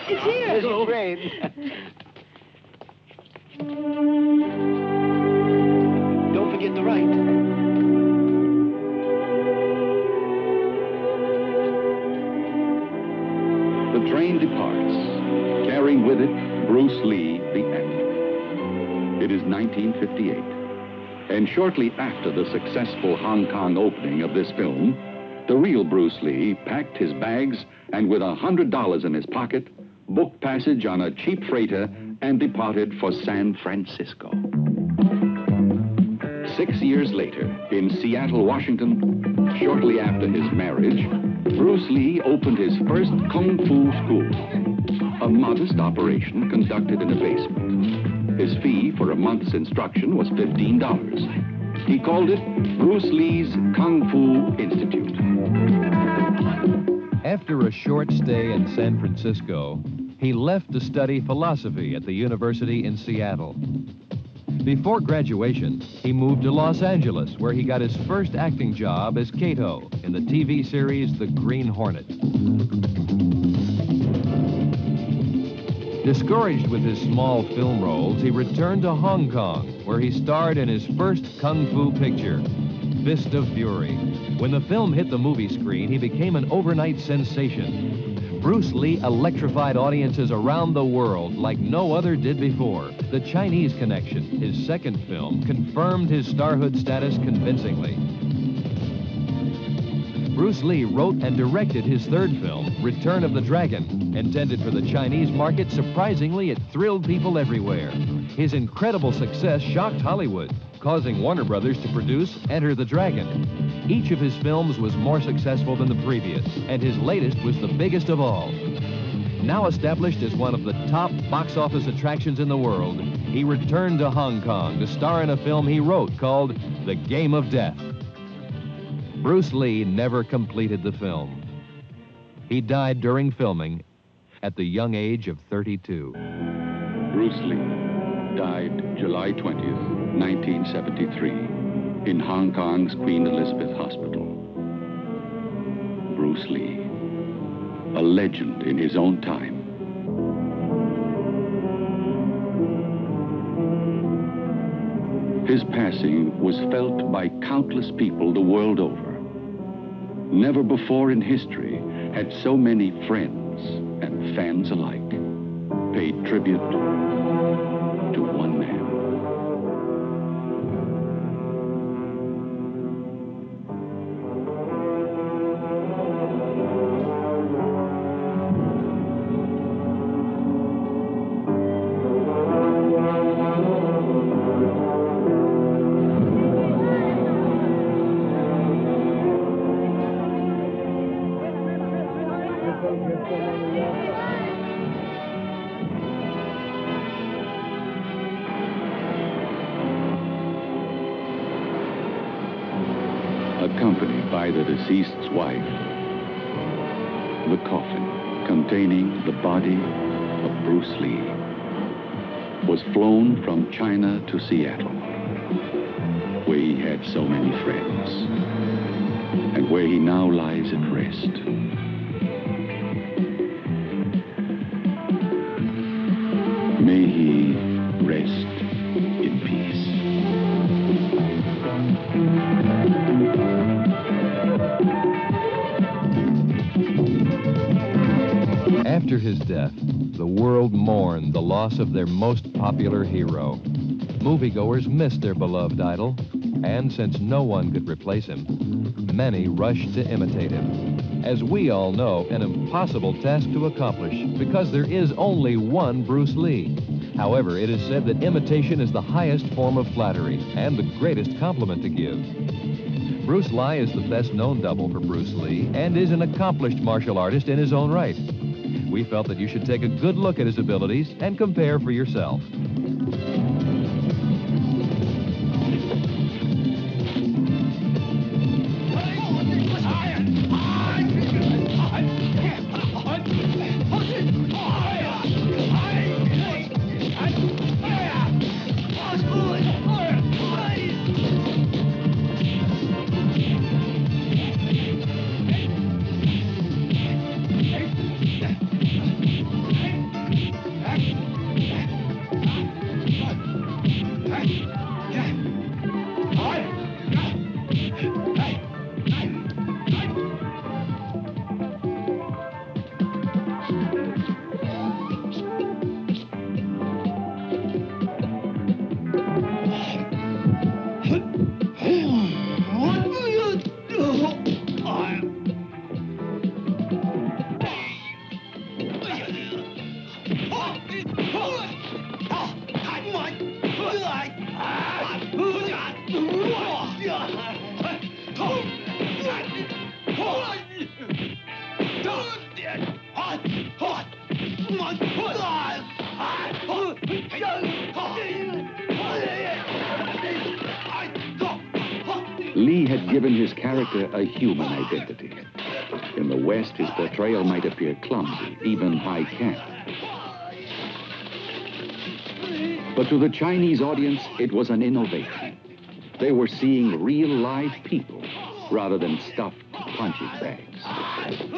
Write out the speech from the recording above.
It's here. There's your train. Don't forget the right. The train departs, carrying with it Bruce Lee, the actor. It is 1958, and shortly after the successful Hong Kong opening of this film, the real Bruce Lee packed his bags and with $100 in his pocket, booked passage on a cheap freighter and departed for San Francisco. 6 years later, in Seattle, Washington, shortly after his marriage, Bruce Lee opened his first Kung Fu school, a modest operation conducted in a basement. His fee for a month's instruction was $15. He called it Bruce Lee's Kung Fu Institute. After a short stay in San Francisco, he left to study philosophy at the university in Seattle. Before graduation, he moved to Los Angeles, where he got his first acting job as Kato in the TV series The Green Hornet. Discouraged with his small film roles, he returned to Hong Kong, where he starred in his first kung fu picture, Fist of Fury. When the film hit the movie screen, he became an overnight sensation. Bruce Lee electrified audiences around the world like no other did before. The Chinese Connection, his second film, confirmed his starhood status convincingly. Bruce Lee wrote and directed his third film, Return of the Dragon. Intended for the Chinese market, surprisingly, it thrilled people everywhere. His incredible success shocked Hollywood, causing Warner Brothers to produce Enter the Dragon. Each of his films was more successful than the previous, and his latest was the biggest of all. Now established as one of the top box office attractions in the world, he returned to Hong Kong to star in a film he wrote called The Game of Death. Bruce Lee never completed the film. He died during filming at the young age of 32. Bruce Lee died July 20th, 1973, in Hong Kong's Queen Elizabeth Hospital. Bruce Lee, a legend in his own time. His passing was felt by countless people the world over. Never before in history had so many friends and fans alike paid tribute to one man. Accompanied by the deceased's wife, the coffin containing the body of Bruce Lee was flown from China to Seattle, where he had so many friends, and where he now lies at rest. May he rest in peace. After his death, the world mourned the loss of their most popular hero. Moviegoers missed their beloved idol, and since no one could replace him, many rushed to imitate him. As we all know, an impossible task to accomplish because there is only one Bruce Lee. However, it is said that imitation is the highest form of flattery and the greatest compliment to give. Bruce Lee is the best-known double for Bruce Lee and is an accomplished martial artist in his own right. We felt that you should take a good look at his abilities and compare for yourself. had given his character a human identity. In the West, his portrayal might appear clumsy, even high-camp. But to the Chinese audience, it was an innovation. They were seeing real live people rather than stuffed punching bags.